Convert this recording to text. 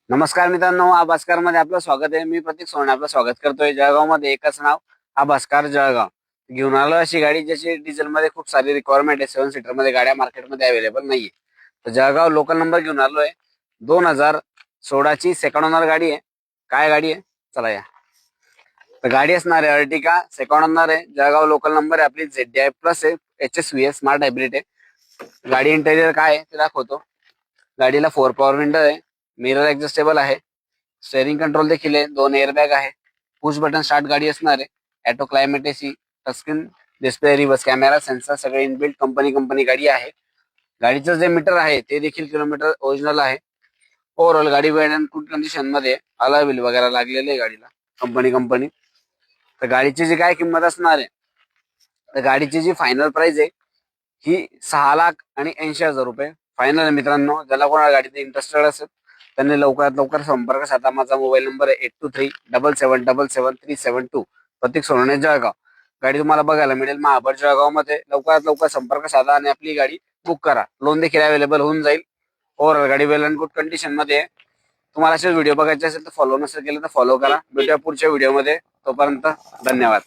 नमस्कार मित्रांनो, आभास्कर मध्ये आपलं स्वागत आहे। मी प्रतीक सोनवणे आपलं स्वागत करतोय। जळगाव मध्ये एकच नाव, आभास्कर जळगाव। घेऊन आलो अशी गाडी ज्याची डिझेल मध्ये खूप सारी रिक्वायरमेंट आहे। 7 सीटर मध्ये गाड्या मार्केटमध्ये अवेलेबल नाहीये। तर जळगाव लोकल नंबर घेऊन आलोय। 2016 ची सेकंड ओनर गाडी आहे। काय गाडी आहे चला या। तर गाडी असणार आहे अर्टिका, सेकंड ओनर आहे। जळगाव लोकल नंबर आहे आपली। ZDI प्लस आहे, HSV स्मार्ट हायब्रिड आहे। गाडी इंटेरियर काय आहे ते दाखवतो। गाडीला 4 पॉवर विंडो आहे, मिरर ऍडजस्टेबल आहे, स्टेअरिंग कंट्रोल देखील आहे, 2 एअरबॅग आहे, पुश बटन स्टार्ट गाडी असणार आहे, auto climate AC, touchscreen display, reverse camera, sensor सगळे इनबिल्ट कंपनी गाडी आहे। गाडीचं जे मीटर आहे ते देखील किलोमीटर ओरिजिनल आहे। ओव्हरऑल गाडी वेल अँड गुड कंडिशन मध्ये, अलॉय व्हील वगैरे लागलेले आहे गाडीला कंपनी। तर गाडीची जी काय किंमत असणार आहे, तर गाडीची जी फायनल प्राइस आहे ही 6,80,000 रुपये फायनल आहे मित्रांनो। ज्याला कोणाला गाडीत इंटरेस्टेड असेल त्यांनी लवकरात लवकर संपर्क साधा। माझा मोबाईल नंबर आहे 8237777372, प्रतीक सोनवणे जळगाव। गाडी तुम्हाला बघायला मिळेल महाबळ जळगाव मध्ये। लवकरात लवकर संपर्क साधा आणि आपली गाडी बुक करा। लोन देखील अवेलेबल होऊन जाईल। ओव्हरऑल गाडी वेल अँड गुड कंडिशन मध्ये आहे। तुम्हाला असे व्हिडिओ बघायचे असेल तर फॉलो नसेल केलं तर फॉलो करा। भेटूया पुढच्या व्हिडिओमध्ये, तोपर्यंत धन्यवाद।